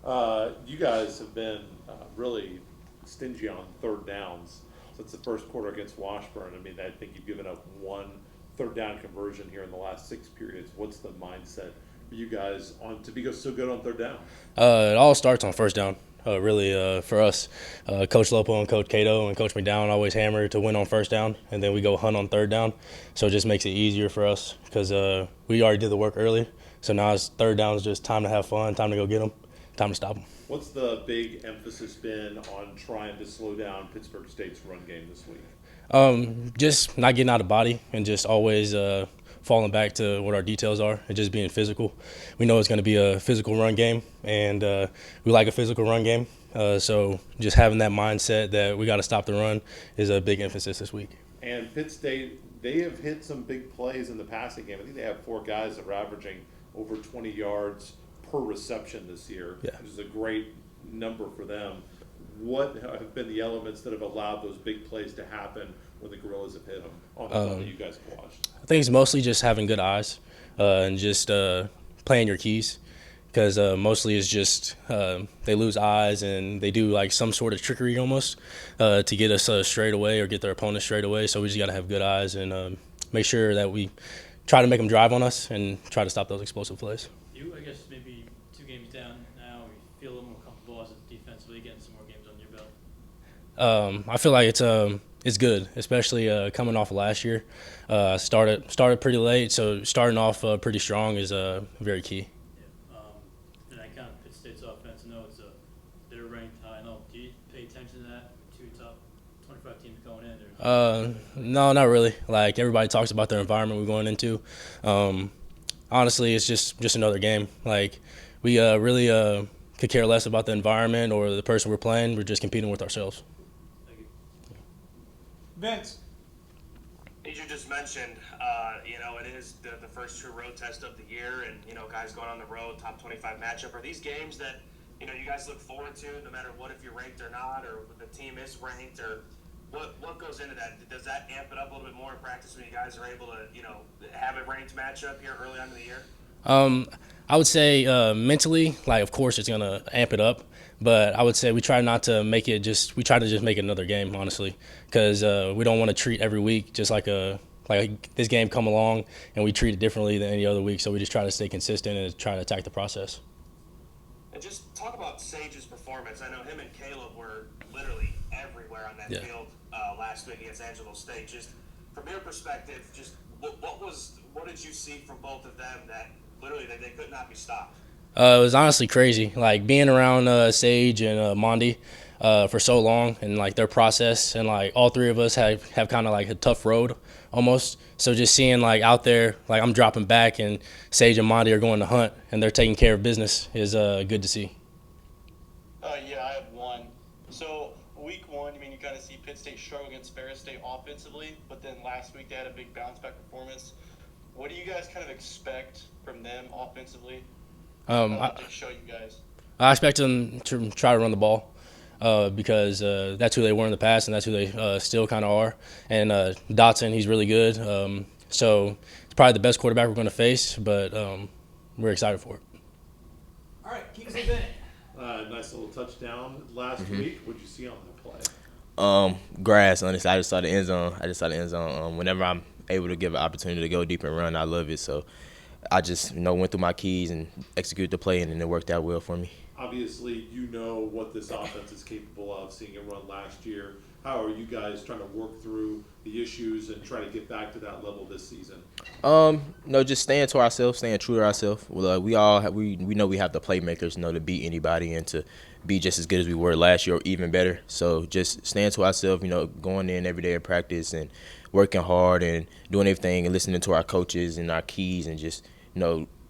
You guys have been really stingy on third downs since the first quarter against Washburn. I mean, I think you've given up one third down conversion here in the last six periods. What's the mindset for you guys on to be so good on third down? It all starts on first down. Really, for us, Coach Lopo and Coach Cato and Coach McDowell always hammer to win on first down, and then we go hunt on third down. So it just makes it easier for us because we already did the work early. So now it's third down is just time to have fun, time to go get them, time to stop them. What's the big emphasis been on trying to slow down Pittsburg State's run game this week? Just not getting out of body and just always falling back to what our details are and just being physical. We know it's going to be a physical run game, and we like a physical run game. So just having that mindset that we got to stop the run is a big emphasis this week. And Pitt State, they have hit some big plays in the passing game. I think they have four guys that are averaging over 20 yards per reception this year, Yeah. which is a great number for them. What have been the elements that have allowed those big plays to happen when the Gorillas have hit them on the film that you guys have watched? I think it's mostly just having good eyes and just playing your keys because mostly it's just they lose eyes and they do like some sort of trickery almost to get us straight away or get their opponent straight away. So we just got to have good eyes and make sure that we try to make them drive on us and try to stop those explosive plays. You, I guess, maybe 2 games down now, you feel a little more comfortable as a defensively getting some more games on your belt. I feel like it's good, especially coming off of last year. Started pretty late, so starting off pretty strong is very key. Yeah. And I count Pitt State's offense. I know they're ranked high. I know. Do you pay attention to that? Two top 25 teams going in. No, not really. Like everybody talks about their environment we're going into. Honestly, it's just another game. Like we really could care less about the environment or the person we're playing. We're just competing with ourselves. Thank you. Vince. As you just mentioned, it is the first true road test of the year, and guys going on the road, top 25 matchup. Are these games that you guys look forward to, no matter what, if you're ranked or not, or the team is ranked, or what goes into that? Does that amp it up a little bit more in practice when you guys are able to have a ranked matchup here early on in the year? I would say mentally, like of course it's gonna amp it up, but I would say we try not to make it just. We try to just make it another game, honestly, because we don't want to treat every week just like this game come along and we treat it differently than any other week. So we just try to stay consistent and try to attack the process. And just talk about Sage's performance. I know him and Caleb were literally everywhere on that field last week against Angelo State. Just from your perspective, just what did you see from both of them that literally they could not be stopped? It was honestly crazy, like being around Sage and Mondi for so long, and like their process, and like all three of us have kind of like a tough road almost. So just seeing like out there, like I'm dropping back, and Sage and Mondi are going to hunt, and they're taking care of business is good to see. Yeah, I have one. So week one, you kind of see Pitt State struggle against Ferris State offensively, but then last week they had a big bounce back performance. What do you guys kind of expect from them offensively? To show you guys. I expect them to try to run the ball because that's who they were in the past, and that's who they still kind of are. And Dotson, he's really good. So it's probably the best quarterback we're going to face, but we're excited for it. All right, Kingsley Bennett. Nice little touchdown last week. What'd you see on that play? Grass, honestly. I just saw the end zone. Whenever I'm able to give an opportunity to go deep and run, I love it. So I just, went through my keys and executed the play, and it worked out well for me. Obviously, you know what this offense is capable of, seeing it run last year. How are you guys trying to work through the issues and try to get back to that level this season? No, just staying to ourselves, staying true to ourselves. Well, we know we have the playmakers, to beat anybody and to be just as good as we were last year or even better. So just staying to ourselves, going in every day at practice and working hard and doing everything and listening to our coaches and our keys and just,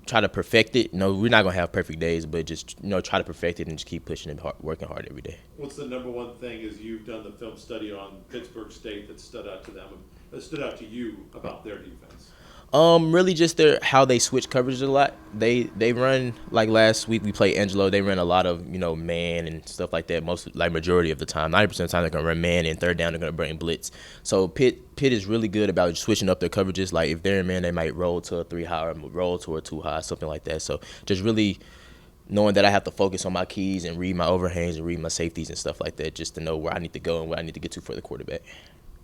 try to perfect it. We're not going to have perfect days, but just, try to perfect it and just keep pushing and working hard every day. What's the number one thing as you've done the film study on Pittsburg State that stood out to you about their defense? Really just how they switch coverages a lot. They run, like last week we played Angelo. They run a lot of man and stuff like that. Majority of the time, 90% of the time they're gonna run man, and third down they're gonna bring blitz. So Pitt is really good about switching up their coverages. Like if they're in man, they might roll to a 3 high or roll to a 2 high, something like that. So just really knowing that I have to focus on my keys and read my overhangs and read my safeties and stuff like that, just to know where I need to go and where I need to get to for the quarterback.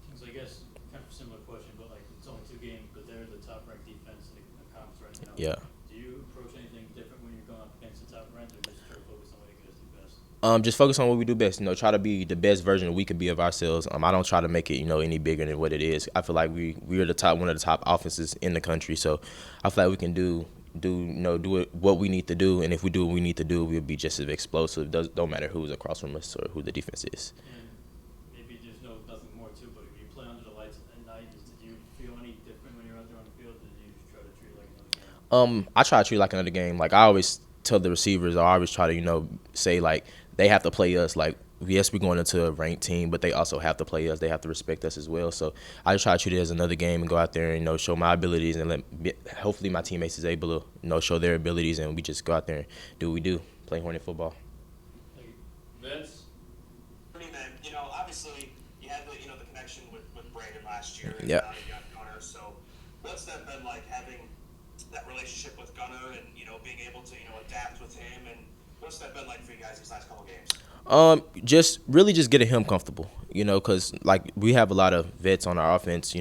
Kingsley, I guess kind of a similar question, but like it's only 2 games, but they're the top-ranked defense in the conference right now. Yeah. Do you approach anything different when you're going up against the top-ranked, or just try to focus on what you guys do best? Just focus on what we do best. Try to be the best version we could be of ourselves. I don't try to make it, any bigger than what it is. I feel like we are one of the top offenses in the country. So I feel like we can do what we need to do, and if we do what we need to do, we'll be just as explosive. Don't matter who's across from us or who the defense is. And maybe there's nothing more to, but if you play under the lights at night, did you feel any different when you're out there on the field? Did you just try to treat it like another game? I try to treat it like another game. Like I always tell the receivers, I always try to, say like they have to play us. Like yes, we're going into a ranked team, but they also have to play us. They have to respect us as well. So I just try to treat it as another game and go out there and show my abilities and hopefully my teammates is able to show their abilities, and we just go out there and do what we do, play Hornet football. Vince? I mean, obviously you had the connection with Brandon last year. And Yeah. You got Gunnar. So what's that been like, having that relationship with Gunnar and being able to adapt with him, and what's that been like for you guys these last couple games? Just really just getting him comfortable, because like we have a lot of vets on our offense,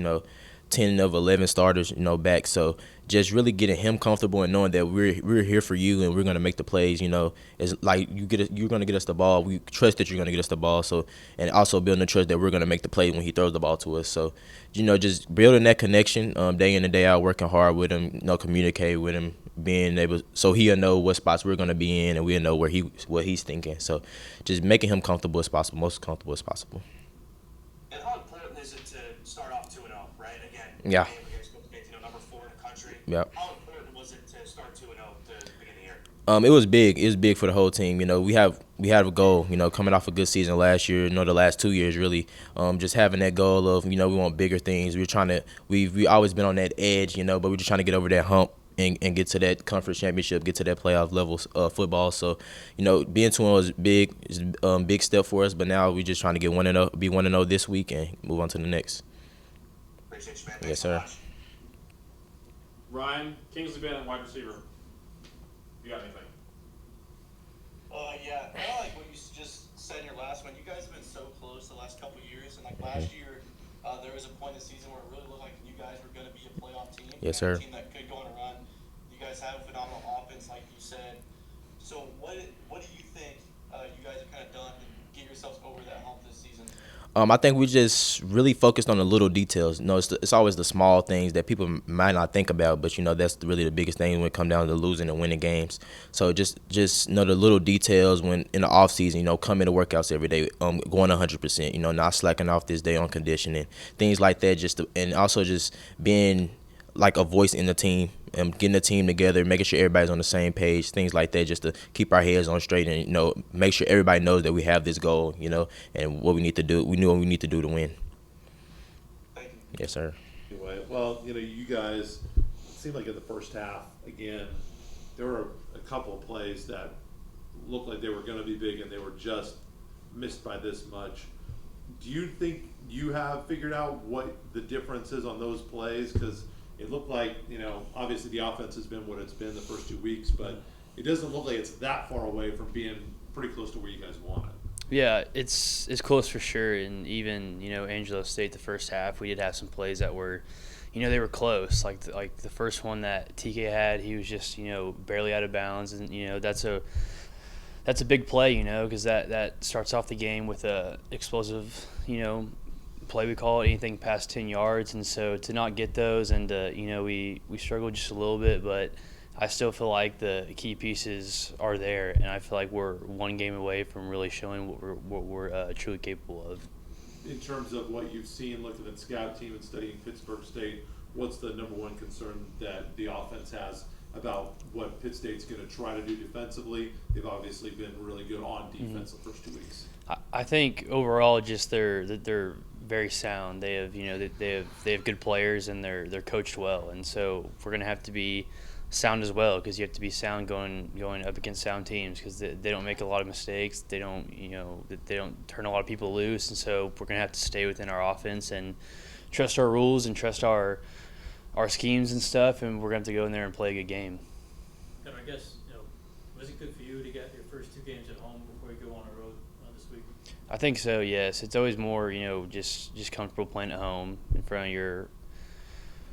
10 of 11 starters, back. So just really getting him comfortable and knowing that we're here for you and we're gonna make the plays. It's like you're gonna get us the ball. We trust that you're gonna get us the ball. So and also building the trust that we're gonna make the play when he throws the ball to us. So just building that connection, day in and day out, working hard with him, communicate with him, being able so he'll know what spots we're gonna be in and we'll know what he's thinking. So just making him comfortable as possible, most comfortable as possible. And how important is it to start off 2-0, right? Again, Yeah. game against Pittsburg State, number 4 in the country. Yep. How important was it to start 2-0 to begin the year? It was big. It was big for the whole team. We have a goal. Coming off a good season last year. The last 2 years really. Just having that goal of we want bigger things. We're trying to. We've always been on that edge. But we're just trying to get over that hump and get to that conference championship, get to that playoff level football. So being 2-0 was big. It's a big step for us. But now we're just trying to get 1-0, be 1-0 this week, and move on to the next. Appreciate you, man. Yes, Thanks so sir. much. Ryan, Kingsley Bennett, wide receiver. You got anything? Yeah, kind of like what you just said in your last one. You guys have been so close the last couple of years, and like last year, there was a point in the season where it really looked like you guys were going to be a playoff team. Yes, and sir. A team that could go on a run. You guys have a phenomenal offense, like you said. So what do you think you guys have kind of done to get yourselves over that hump this season? I think we just really focused on the little details. It's always the small things that people might not think about, but that's really the biggest thing when it comes down to losing and winning games. So just the little details when in the off season, coming to workouts every day, going 100%, not slacking off this day on conditioning, things like that. And also just being like a voice in the team and getting the team together, making sure everybody's on the same page, things like that, just to keep our heads on straight and make sure everybody knows that we have this goal, and what we need to do. We knew what we need to do to win. Thank you. Yes, sir. Anyway, well, you guys, it seemed like in the first half, again, there were a couple of plays that looked like they were going to be big and they were just missed by this much. Do you think you have figured out what the difference is on those plays? Because it looked like, obviously the offense has been what it's been the first 2 weeks, but it doesn't look like it's that far away from being pretty close to where you guys want it. Yeah, it's close for sure. And even, Angelo State, the first half, we did have some plays that were, they were close. Like the first one that TK had, he was just, barely out of bounds. And, that's a big play, because that starts off the game with a explosive, play, we call it, anything past 10 yards. And so to not get those and, we struggled just a little bit, but I still feel like the key pieces are there. And I feel like we're one game away from really showing what we're truly capable of. In terms of what you've seen, looking at the scout team and studying Pittsburg State, what's the number one concern that the offense has about what Pitt State's going to try to do defensively? They've obviously been really good on defense the first 2 weeks. I think overall, just they're very sound. They have they have good players and they're coached well, and so we're gonna have to be sound as well, because you have to be sound going up against sound teams, because they don't make a lot of mistakes. They don't they don't turn a lot of people loose, and so we're gonna have to stay within our offense and trust our rules and trust our schemes and stuff, and we're gonna have to go in there and play a good game. Gunnar, I guess, Was it good for you to get your first 2 games at home before you go on the road this week? I think so. Yes, it's always more just comfortable playing at home in front of your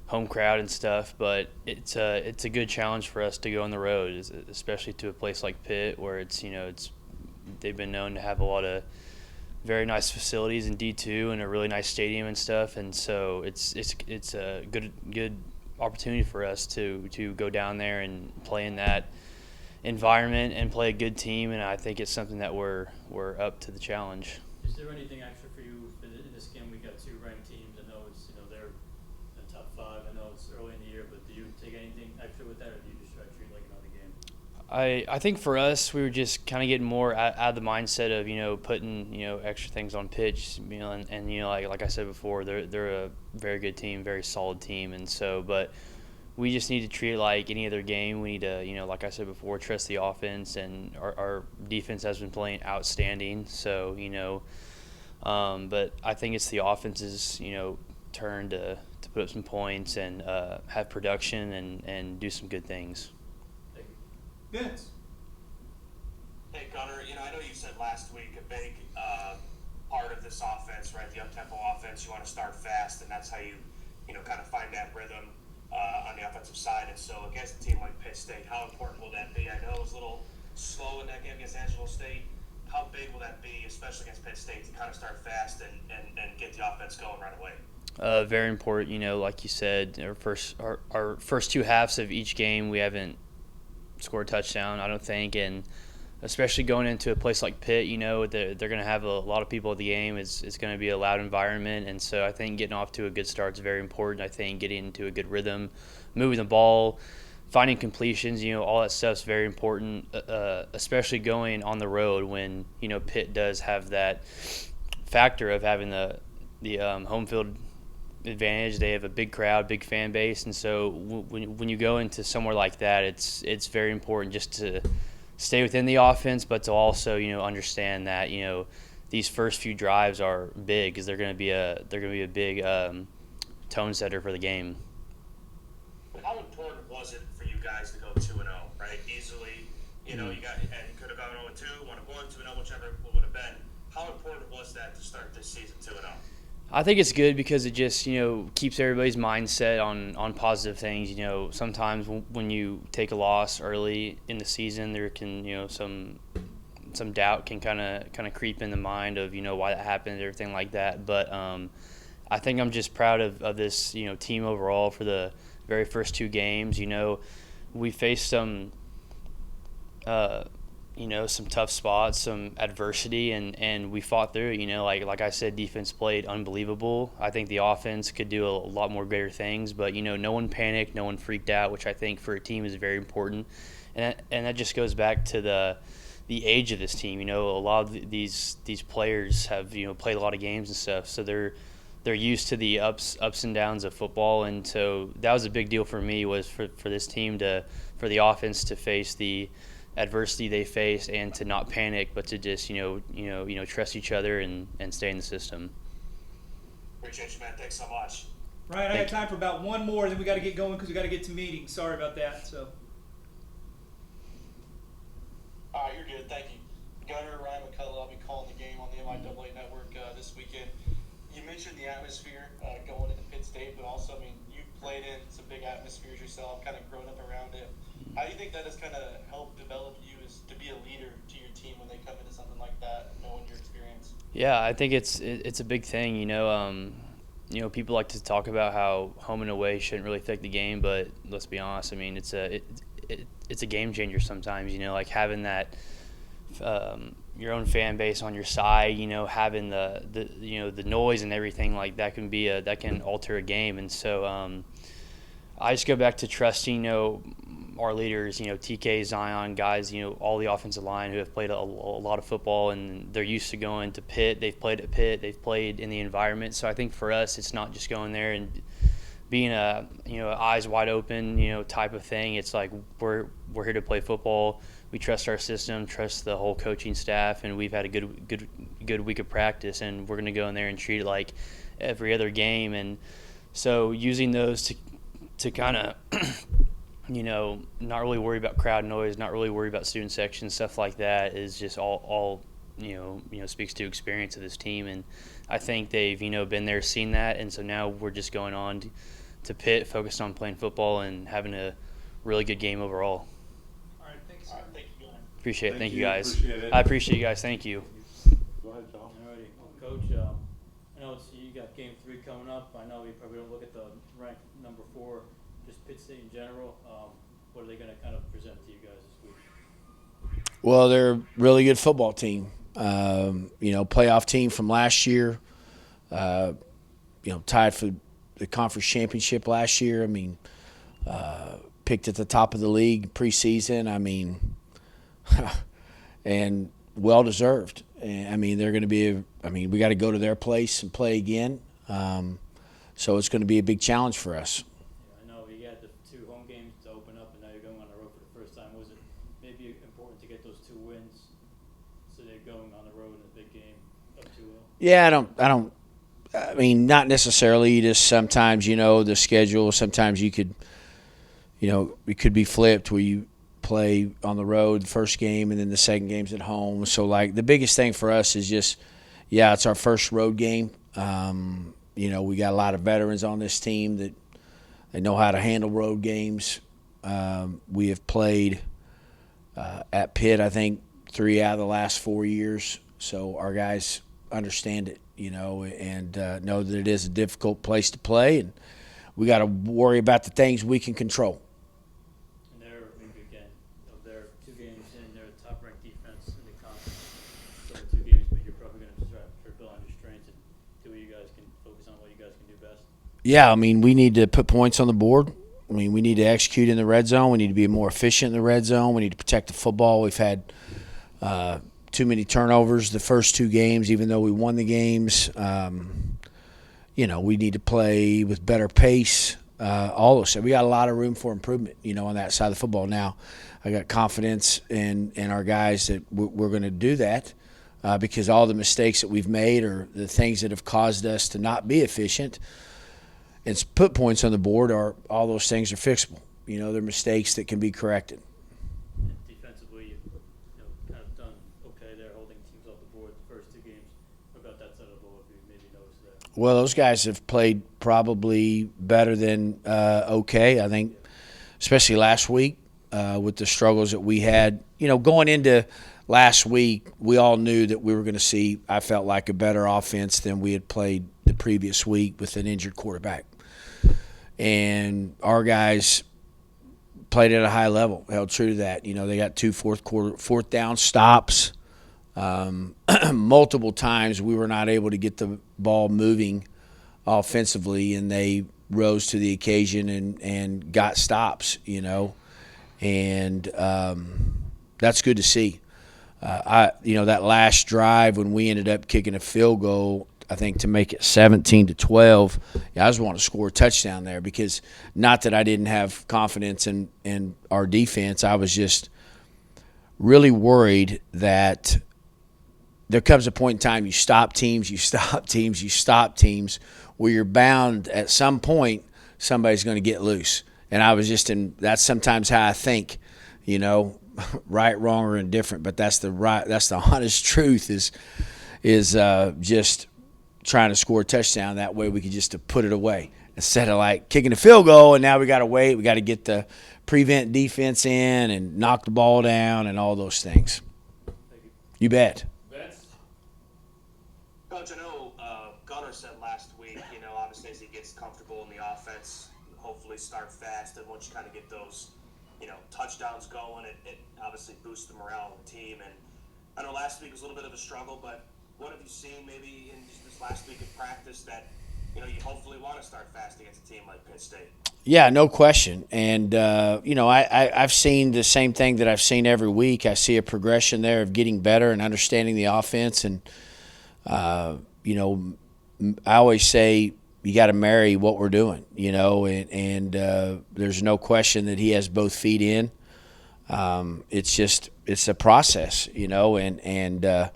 home crowd and stuff. But it's a good challenge for us to go on the road, especially to a place like Pitt, where it's they've been known to have a lot of very nice facilities in D2 and a really nice stadium and stuff. And so it's a good opportunity for us to go down there and play in that environment and play a good team, and I think it's something that we're up to the challenge. Is there anything extra for you in this game? We got 2 ranked teams. I know it's they're in the top 5. I know it's early in the year, but do you take anything extra with that, or do you just try to treat it like another game? I think for us, we were just kind of getting more out of the mindset of putting extra things on pitch, and like I said before, they're a very good team, very solid team, and so but. We just need to treat it like any other game. We need to, like I said before, trust the offense, and our defense has been playing outstanding. So, but I think it's the offense's, turn to put up some points and have production and do some good things. Vince. Hey, Gunnar, I know you said last week a big part of this offense, right, the up-tempo offense, you want to start fast, and that's how you, kind of find that rhythm on the offensive side. And so against a team like Pitt State, how important will that be? I know it was a little slow in that game against Angelo State. How big will that be, especially against Pitt State, to kind of start fast and get the offense going right away? Very important. Like you said, our first 2 halves of each game, we haven't scored a touchdown, I don't think, and especially going into a place like Pitt, they're going to have a lot of people at the game. It's going to be a loud environment, and so I think getting off to a good start is very important. I think getting into a good rhythm, moving the ball, finding completions, all that stuff's very important, especially going on the road when, Pitt does have that factor of having the home field advantage. They have a big crowd, big fan base, and so when you go into somewhere like that, it's very important just to stay within the offense, but to also understand that these first few drives are big because they're going to be a big tone setter for the game. How important was it for you guys to go 2-0, right? Easily, you could have gone 0-2, 1-1, 2-0, whichever it would have been. How important was that to start this season 2-0? I think it's good because it just keeps everybody's mindset on positive things. Sometimes when you take a loss early in the season, there can some doubt can kind of creep in the mind of why that happened and everything like that. But I think I'm just proud of this team overall for the very first 2 games. We faced some some tough spots, some adversity, and we fought through it. Like I said, defense played unbelievable. I think the offense could do a lot more greater things, but no one panicked, no one freaked out, which I think for a team is very important. And that just goes back to the age of this team. A lot of these players have played a lot of games and stuff, so they're used to the ups and downs of football, and so that was a big deal for me, was for this team for the offense to face the adversity they faced and to not panic, but to just trust each other and stay in the system. Appreciate you, man. Thanks so much. Ryan, I got time for about one more, then we got to get going because we got to get to meetings. Sorry about that. So. All right, you're good. Thank you. Gunnar, Ryan McCullough, I'll be calling the game on the MIAA Network this weekend. You mentioned the atmosphere going into Pitt State, but also, you played in some big atmospheres yourself, kind of grown up around it. How do you think that has kind of helped develop you as to be a leader to your team when they come into something like that, knowing your experience? Yeah, I think it's a big thing. People like to talk about how home and away shouldn't really affect the game, but let's be honest. It's a game changer sometimes. Like having that your own fan base on your side. Having the noise and everything like that can alter a game, and so I just go back to trusting our leaders, TK, Zion, guys, all the offensive line who have played a lot of football, and they're used to going to Pitt. They've played at Pitt. They've played in the environment. So I think for us, it's not just going there and being a eyes wide open type of thing. It's like we're here to play football. We trust our system, trust the whole coaching staff, and we've had a good week of practice, and we're going to go in there and treat it like every other game. And so using those to kind of not really worried about crowd noise, not really worried about student section, stuff like that is just all speaks to experience of this team. And I think they've, been there, seen that. And so now we're just going on to Pitt, focused on playing football and having a really good game overall. All right, thanks. All right, thank you, Gunnar. Appreciate it. Thank you, guys. Appreciate it. I appreciate you guys. Thank you. Go ahead, John. Alrighty, well, Coach, I know you got game 3 coming up. I know you probably don't look at the rank number 4, just Pitt State in general. What are they going to kind of present to you guys this week? Well, they're a really good football team. Playoff team from last year. Tied for the conference championship last year. I mean, picked at the top of the league preseason. I mean, and well deserved. I mean, they're going to be. We got to go to their place and play again. So it's going to be a big challenge for us. Yeah, I know you had the 2 home games to open up, and now you're going on the road for the first time. Was it maybe important to get those 2 wins so they're going on the road in a big game up 2-0? Yeah, I mean, not necessarily. Just sometimes, the schedule. Sometimes you could, it could be flipped where you play on the road the first game and then the second game's at home. So, the biggest thing for us is just, it's our first road game. We got a lot of veterans on this team that they know how to handle road games. We have played at Pitt, I think, 3 out of the last 4 years. So our guys understand it, and know that it is a difficult place to play, and we got to worry about the things we can control. And they're, maybe again, they're 2 games in, they're a top-ranked defense in the conference. So the 2 games, but you're probably going to try to build on your strengths and do what you guys can focus on, what you guys can do best. Yeah, we need to put points on the board. We need to execute in the red zone. We need to be more efficient in the red zone. We need to protect the football. We've had too many turnovers the first 2 games, even though we won the games. We need to play with better pace. All those things. We got a lot of room for improvement, on that side of the football. Now, I got confidence in our guys that we're going to do that because all the mistakes that we've made are the things that have caused us to not be efficient and put points on the board. All those things are fixable. They're mistakes that can be corrected. And defensively, you've kind of done okay there, holding teams off the board the first 2 games. What about that side of the ball, if you maybe noticed that? Well, those guys have played probably better than okay, I think, especially last week with the struggles that we had. Going into last week, we all knew that we were going to see, I felt like, a better offense than we had played the previous week with an injured quarterback. And our guys played at a high level, held true to that. They got 2 fourth down stops. Multiple times we were not able to get the ball moving offensively, and they rose to the occasion and got stops, and that's good to see. That last drive when we ended up kicking a field goal, I think, to make it 17-12. I just want to score a touchdown there because not that I didn't have confidence in our defense. I was just really worried that there comes a point in time you stop teams where you're bound at some point somebody's going to get loose. And I was just that's sometimes how I think, right, wrong, or indifferent. But that's the honest truth is just trying to score a touchdown. That way we could just put it away instead of kicking a field goal. And now we got to wait. We got to get the prevent defense in and knock the ball down and all those things. You bet. Coach, I know Gunnar said last week, obviously as he gets comfortable in the offense, hopefully start fast, and once you kind of get those, touchdowns going, it obviously boosts the morale of the team. And I know last week was a little bit of a struggle, but what have you seen maybe in just this last week of practice that, you hopefully want to start fast against a team like Pitt State? Yeah, no question. And, I've seen the same thing that I've seen every week. I see a progression there of getting better and understanding the offense. And, I always say you got to marry what we're doing, and there's no question that he has both feet in. It's a process, and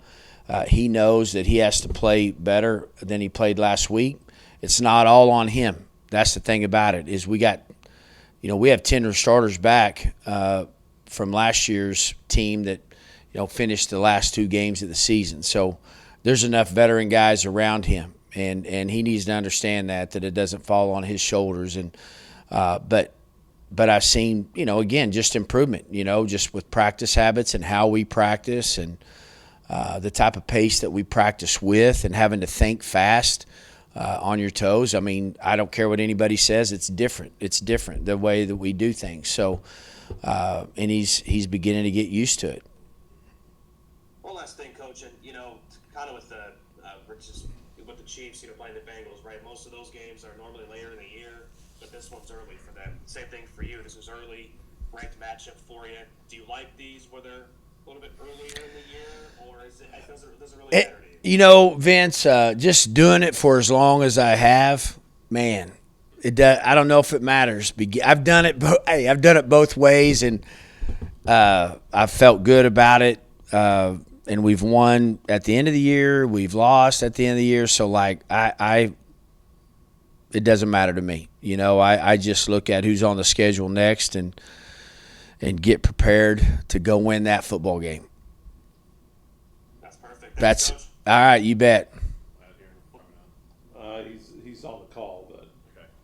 he knows that he has to play better than he played last week. It's not all on him. That's the thing about it, is we got we have 10 starters back from last year's team that, finished the last 2 games of the season. So there's enough veteran guys around him, and he needs to understand that it doesn't fall on his shoulders. And but I've seen, again, just improvement, just with practice habits and how we practice and the type of pace that we practice with and having to think fast on your toes. I mean, I don't care what anybody says. It's different. It's different the way that we do things. So, and he's beginning to get used to it. One last thing, Coach, and kind of with the Chiefs, playing the Bengals, right? Most of those games are normally later in the year, but this one's early for them. Same thing for you. This is early, ranked matchup for you. Do you like these where they're a little bit earlier in the year, or does it really matter to you? Vince, just doing it for as long as I have, man, I don't know if it matters. I've done it. I've done it both ways, and I've felt good about it. And we've won at the end of the year. We've lost at the end of the year. So, it doesn't matter to me. I just look at who's on the schedule next and get prepared to go win that football game. That's perfect. That's all right. You bet. He's on the call, but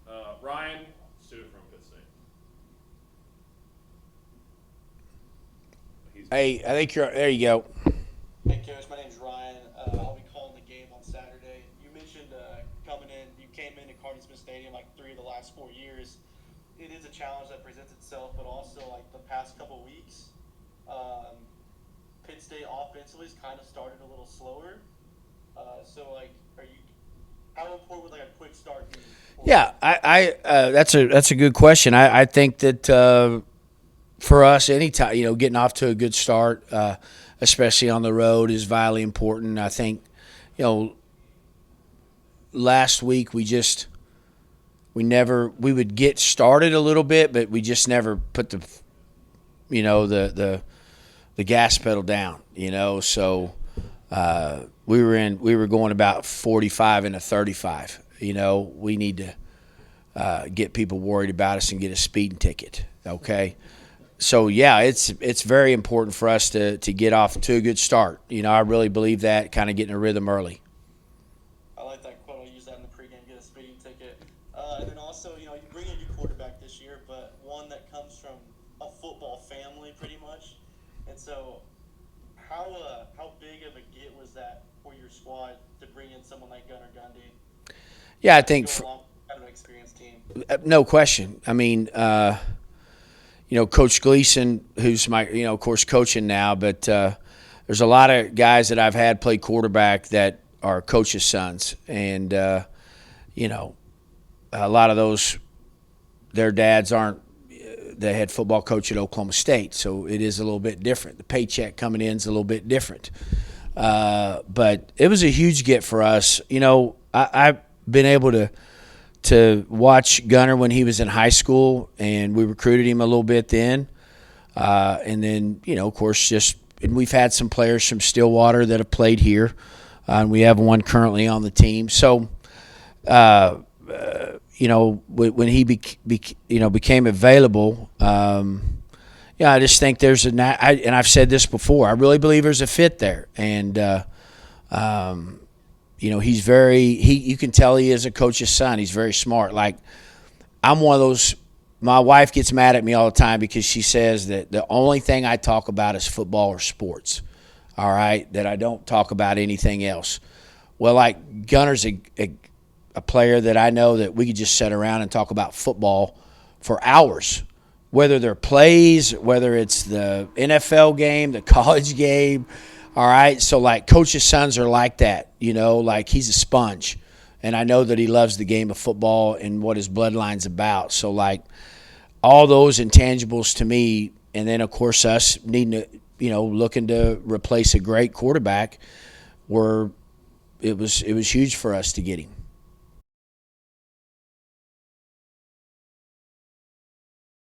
Okay. Ryan, student from Pitt State. Hey, I think you're – there you go. Hey, Coach, my name's Ryan. I'll be calling the game on Saturday. You mentioned you came into Carter-Smith Stadium 3 of the last 4 years. It is a challenge that presents itself, but also the past couple weeks, Pitt State offensively has kind of started a little slower. How important would a quick start be? Yeah, that's a good question. I think that for us, anytime getting off to a good start, especially on the road, is vitally important. I think last week we would get started a little bit, but we just never put the gas pedal down. So we were going about 45 and a 35. We need to get people worried about us and get a speeding ticket. Okay. So yeah, it's very important for us to get off to a good start. I really believe that, kind of getting a rhythm early. I like that quote. I'll use that in the pregame, get a speeding ticket. And then also, you bring in a new quarterback this year, but one that comes from a football family pretty much. And so how big of a get was that for your squad to bring in someone like Gunnar Gundy? Yeah, I think kind of an experienced team. No question. I mean, Coach Gleason, who's my, of course, coaching now, but there's a lot of guys that I've had play quarterback that are coaches' sons. And, a lot of those, their dads aren't the head football coach at Oklahoma State. So it is a little bit different. The paycheck coming in is a little bit different. But it was a huge get for us. I've been able to watch Gunnar when he was in high school, and we recruited him a little bit then. And then, of course, and we've had some players from Stillwater that have played here, and we have one currently on the team. So, when he became available, I just think there's and I've said this before, I really believe there's a fit there. And, he's you can tell he is a coach's son. He's very smart. I'm one of those, my wife gets mad at me all the time because she says that the only thing I talk about is football or sports, all right, that I don't talk about anything else. Well, Gunnar's a player that I know that we could just sit around and talk about football for hours, whether they're plays, whether it's the NFL game, the college game. All right, so coaches' sons are like that, he's a sponge. And I know that he loves the game of football and what his bloodline's about. So, all those intangibles to me, and then, of course, us needing to, looking to replace a great quarterback, it was huge for us to get him.